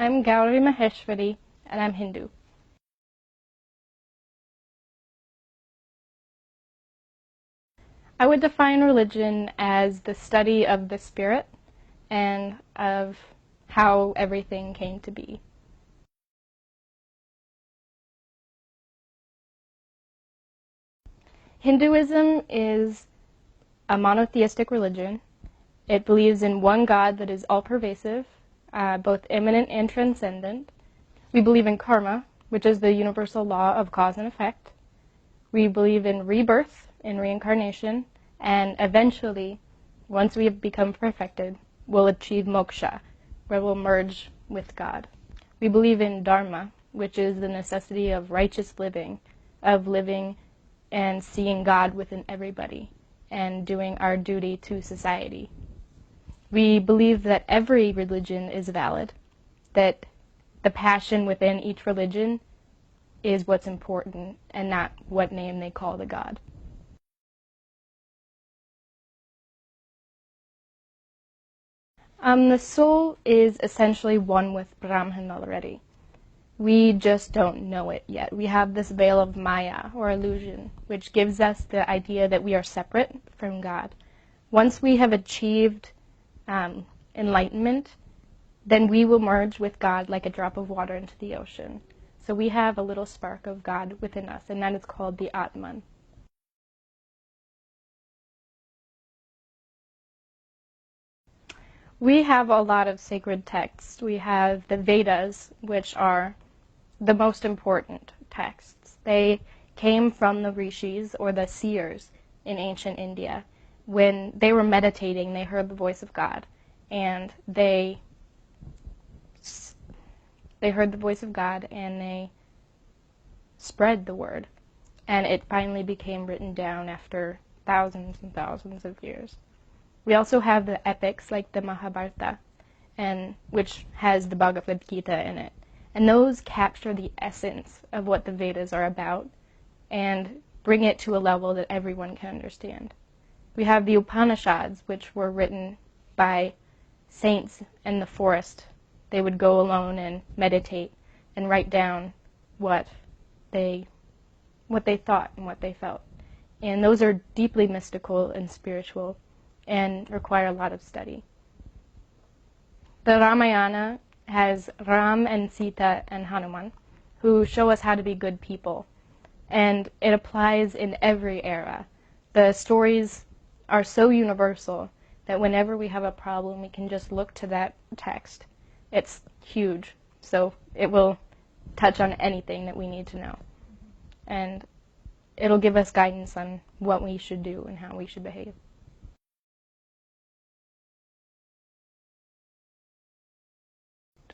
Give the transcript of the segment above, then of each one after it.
I'm Gauri Maheshwari, and I'm Hindu. I would define religion as the study of the spirit and of how everything came to be. Hinduism is a monotheistic religion. It believes in one God that is all-pervasive, both immanent and transcendent. We believe in karma, which is the universal law of cause and effect. We believe in rebirth, in reincarnation, and eventually, once we have become perfected, we'll achieve moksha, where we'll merge with God. We believe in dharma, which is the necessity of righteous living, of living and seeing God within everybody, and doing our duty to society. We believe that every religion is valid, that the passion within each religion is what's important and not what name they call the God. The soul is essentially one with Brahman already. We just don't know it yet. We have this veil of Maya, or illusion, which gives us the idea that we are separate from God. Once we have achieved enlightenment, then we will merge with God like a drop of water into the ocean. So we have a little spark of God within us, and that is called the Atman. We have a lot of sacred texts. We have the Vedas, which are the most important texts. They came from the rishis, or the seers, in ancient India. When they were meditating, they heard the voice of God, and they heard the voice of God, and they spread the word. And it finally became written down after thousands and thousands of years. We also have the epics like the Mahabharata, which has the Bhagavad Gita in it. And those capture the essence of what the Vedas are about and bring it to a level that everyone can understand. We have the Upanishads, which were written by saints in the forest. They would go alone and meditate and write down what they thought and what they felt. And those are deeply mystical and spiritual and require a lot of study. The Ramayana has Ram and Sita and Hanuman, who show us how to be good people. And it applies in every era. The stories are so universal that whenever we have a problem, we can just look to that text. It's huge, so it will touch on anything that we need to know. And it'll give us guidance on what we should do and how we should behave.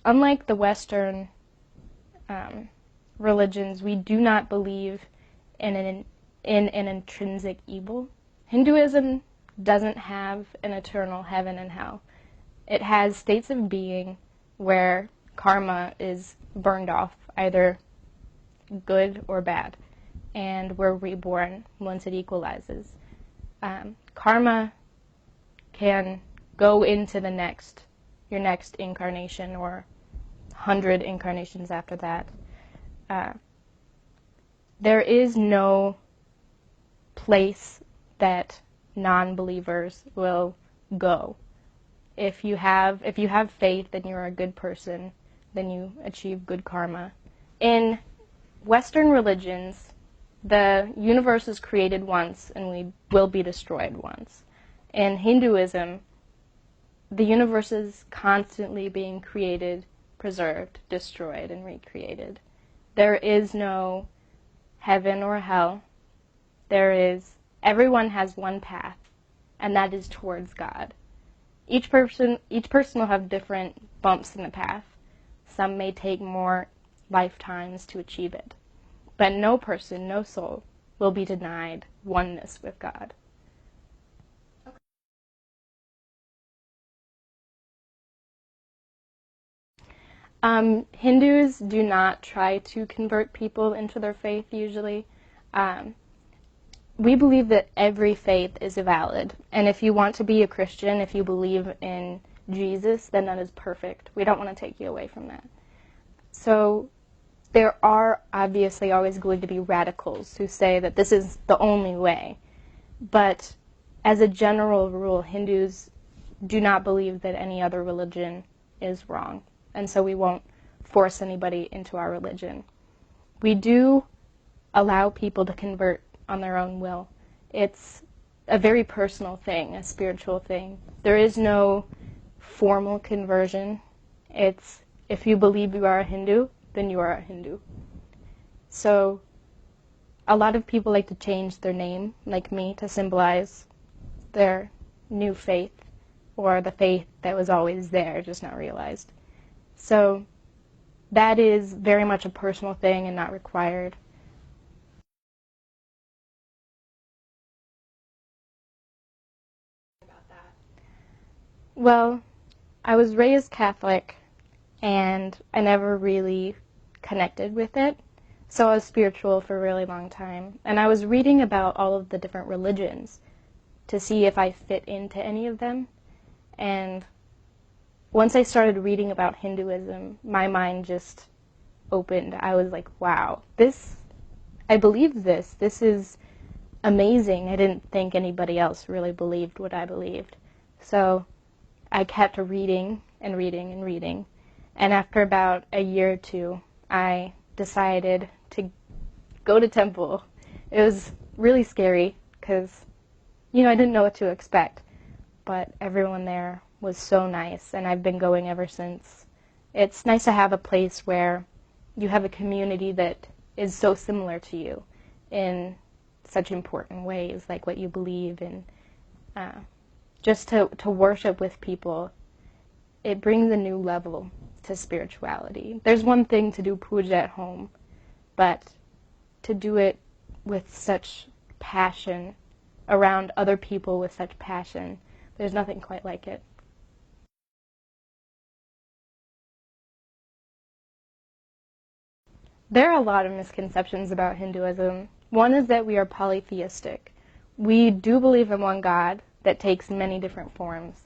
Unlike the Western religions, we do not believe in an intrinsic evil. Hinduism doesn't have an eternal heaven and hell. It has states of being where karma is burned off, either good or bad, and we're reborn once it equalizes. Karma can go into your next incarnation or 100 incarnations after that. There is no place that non-believers will go. If you have faith, then you're a good person, then you achieve good karma. In Western religions, the universe is created once and we will be destroyed once. In Hinduism, the universe is constantly being created, preserved, destroyed, and recreated. There is no heaven or hell. Everyone has one path, and that is towards God. Each person will have different bumps in the path. Some may take more lifetimes to achieve it. But no person, no soul, will be denied oneness with God. Hindus do not try to convert people into their faith usually. We believe that every faith is valid. And if you want to be a Christian, if you believe in Jesus, then that is perfect. We don't want to take you away from that. So there are obviously always going to be radicals who say that this is the only way. But as a general rule, Hindus do not believe that any other religion is wrong. And so we won't force anybody into our religion. We do allow people to convert on their own will. It's a very personal thing, a spiritual thing. There is no formal conversion. It's if you believe you are a Hindu, then you are a Hindu. So a lot of people like to change their name, like me, to symbolize their new faith, or the faith that was always there, just not realized. So that is very much a personal thing and not required. Well, I was raised Catholic, and I never really connected with it. So I was spiritual for a really long time. And I was reading about all of the different religions to see if I fit into any of them. And once I started reading about Hinduism, my mind just opened. I was like, wow, I believe this. This is amazing. I didn't think anybody else really believed what I believed. So I kept reading and reading and reading. And after about a year or two, I decided to go to temple. It was really scary because, I didn't know what to expect. But everyone there was so nice, and I've been going ever since. It's nice to have a place where you have a community that is so similar to you in such important ways, like what you believe in. Just to worship with people, it brings a new level to spirituality. There's one thing to do puja at home, but to do it with such passion, around other people with such passion, there's nothing quite like it. There are a lot of misconceptions about Hinduism. One is that we are polytheistic. We do believe in one God that takes many different forms.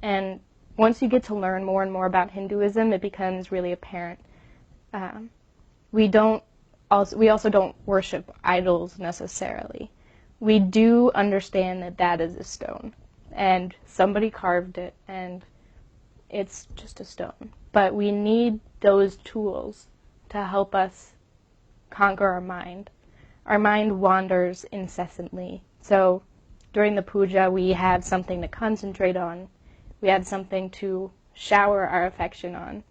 And once you get to learn more and more about Hinduism, it becomes really apparent. We also don't worship idols necessarily. We do understand that that is a stone, and somebody carved it, and it's just a stone. But we need those tools to help us conquer our mind. Our mind wanders incessantly. So during the puja, we have something to concentrate on. We have something to shower our affection on.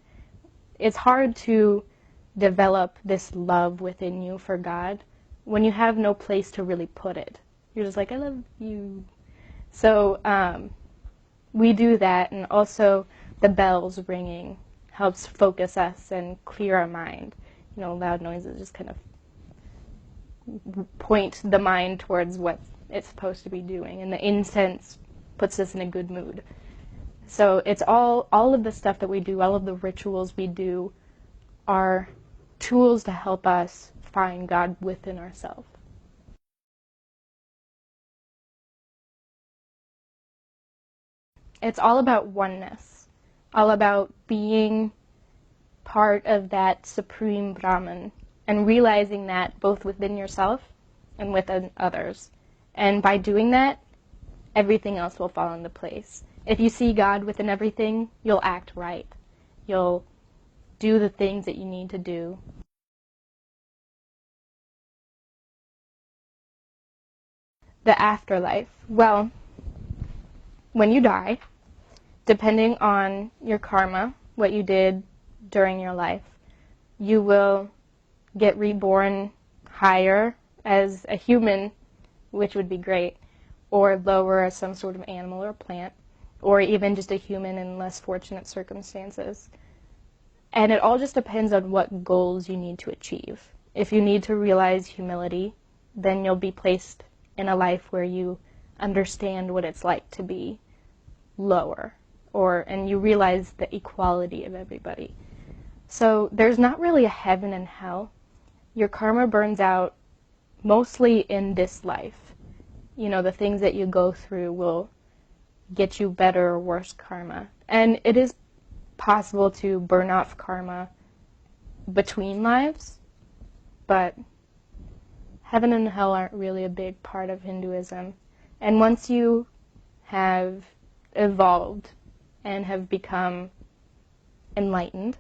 It's hard to develop this love within you for God when you have no place to really put it. You're just like, I love you. So we do that, and also the bells ringing helps focus us and clear our mind. Loud noises just kind of point the mind towards what it's supposed to be doing, and the incense puts us in a good mood. So it's all of the stuff that we do, all of the rituals we do are tools to help us find God within ourselves. It's all about oneness, all about being part of that supreme Brahman and realizing that both within yourself and within others. And by doing that, everything else will fall into place. If you see God within everything, you'll act right. You'll do the things that you need to do. The afterlife. Well, when you die, depending on your karma, what you did during your life, you will get reborn higher as a human, which would be great, or lower as some sort of animal or plant, or even just a human in less fortunate circumstances. And it all just depends on what goals you need to achieve. If you need to realize humility, then you'll be placed in a life where you understand what it's like to be lower, and you realize the equality of everybody. So there's not really a heaven and hell. Your karma burns out mostly in this life. The things that you go through will get you better or worse karma. And it is possible to burn off karma between lives, but heaven and hell aren't really a big part of Hinduism. And once you have evolved and have become enlightened,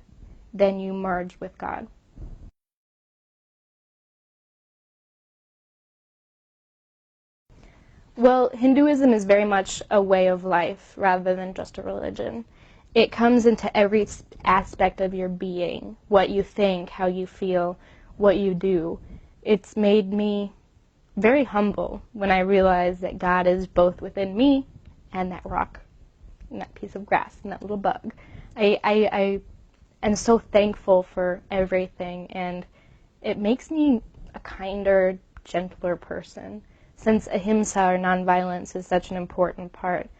then you merge with God. Well, Hinduism is very much a way of life rather than just a religion. It comes into every aspect of your being, what you think, how you feel, what you do. It's made me very humble when I realize that God is both within me and that rock, and that piece of grass, and that little bug. I am so thankful for everything, and it makes me a kinder, gentler person, since ahimsa, or nonviolence, is such an important part.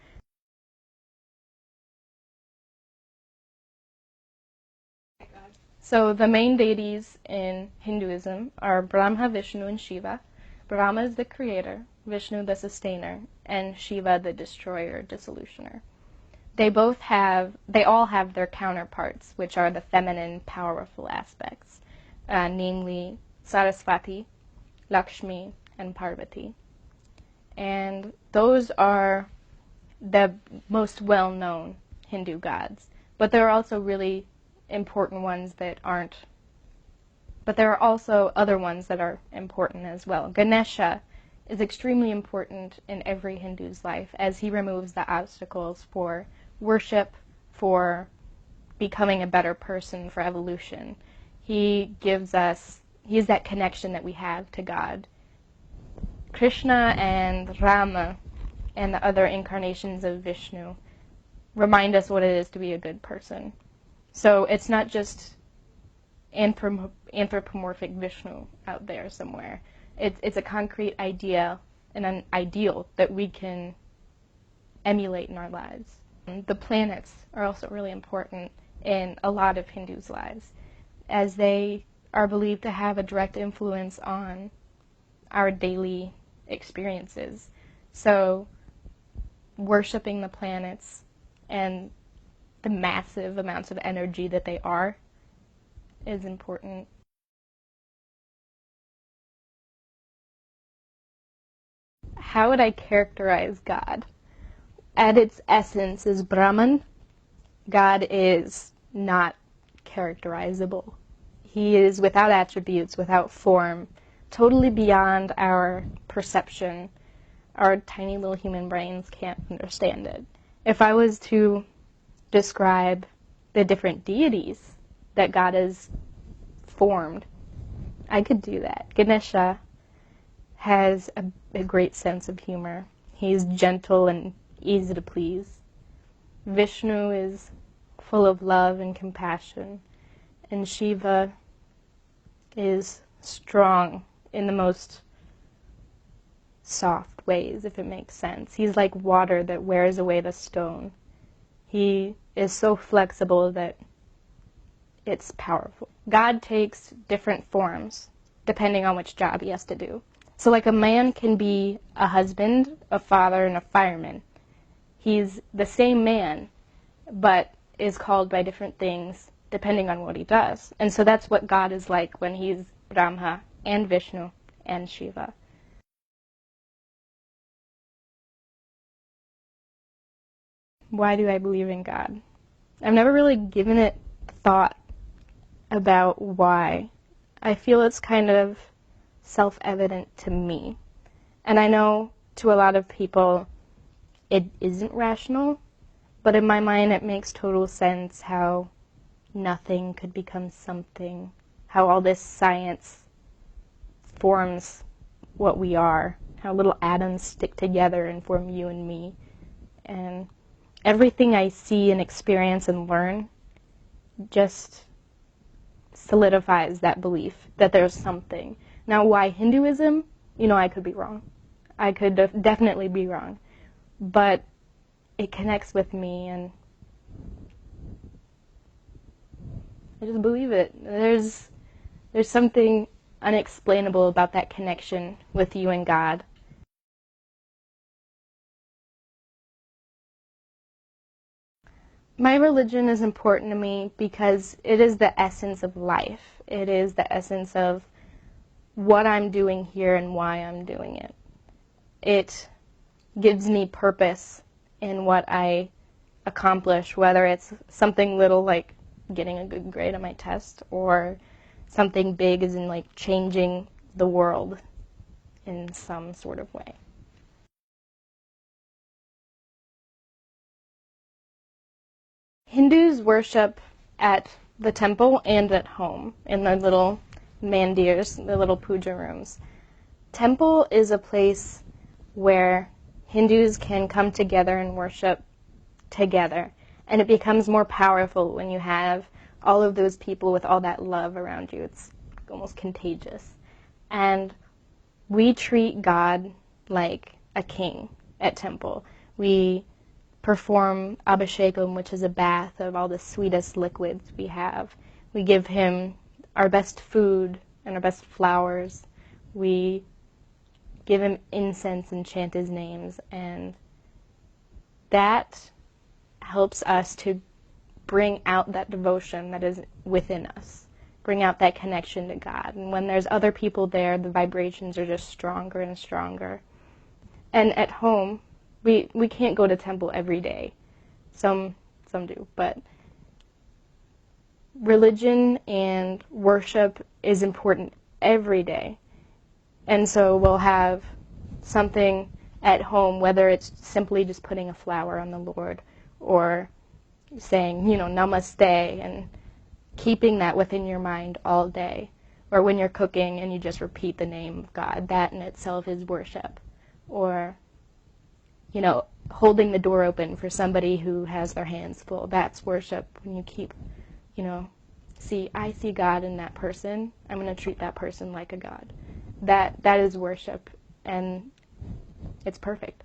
So the main deities in Hinduism are Brahma, Vishnu, and Shiva. Brahma is the creator, Vishnu the sustainer, and Shiva the destroyer, dissolutioner. They all have their counterparts, which are the feminine, powerful aspects, namely Saraswati, Lakshmi, and Parvati. And those are the most well-known Hindu gods. But there are also really important ones that aren't. But there are also other ones that are important as well. Ganesha is extremely important in every Hindu's life, as he removes the obstacles for worship, for becoming a better person, for evolution. He's that connection that we have to God. Krishna and Rama and the other incarnations of Vishnu remind us what it is to be a good person. So it's not just anthropomorphic Vishnu out there somewhere. It's a concrete idea and an ideal that we can emulate in our lives. The planets are also really important in a lot of Hindus' lives, as they are believed to have a direct influence on our daily experiences. So worshiping the planets and the massive amounts of energy that they are is important. How would I characterize God? At its essence is Brahman. God is not characterizable. He is without attributes, without form, totally beyond our perception. Our tiny little human brains can't understand it. If I was to describe the different deities that God has formed, I could do that. Ganesha has a great sense of humor. He's gentle and easy to please. Vishnu is full of love and compassion. And Shiva is strong in the most soft ways, if it makes sense. He's like water that wears away the stone. He is so flexible that it's powerful. God takes different forms depending on which job he has to do. So like a man can be a husband, a father, and a fireman. He's the same man, but is called by different things depending on what he does. And so that's what God is like when he's Brahma and Vishnu and Shiva. Why do I believe in God? I've never really given it thought about why. I feel it's kind of self-evident to me. And I know to a lot of people it isn't rational, but in my mind it makes total sense how nothing could become something, how all this science forms what we are, how little atoms stick together and form you and me. And everything I see and experience and learn just solidifies that belief that there's something. Now, why Hinduism? I could be wrong. I could definitely be wrong. But it connects with me, and I just believe it. There's something unexplainable about that connection with you and God. My religion is important to me because it is the essence of life. It is the essence of what I'm doing here and why I'm doing it. It gives me purpose in what I accomplish, whether it's something little like getting a good grade on my test or something big as in like changing the world in some sort of way. Hindus worship at the temple and at home in their little mandirs, the little puja rooms. Temple is a place where Hindus can come together and worship together. And it becomes more powerful when you have all of those people with all that love around you. It's almost contagious. And we treat God like a king at temple. We perform abhishekam, which is a bath of all the sweetest liquids we have. We give him our best food and our best flowers. We give him incense and chant his names, and that helps us to bring out that devotion that is within us, bring out that connection to God. And when there's other people there, the vibrations are just stronger and stronger. And at home, we can't go to temple every day. Some do, but religion and worship is important every day. And so we'll have something at home, whether it's simply just putting a flower on the Lord or saying, namaste, and keeping that within your mind all day. Or when you're cooking and you just repeat the name of God, that in itself is worship. Or, holding the door open for somebody who has their hands full, that's worship. When you keep, I see God in that person, I'm going to treat that person like a God. That is worship, and it's perfect.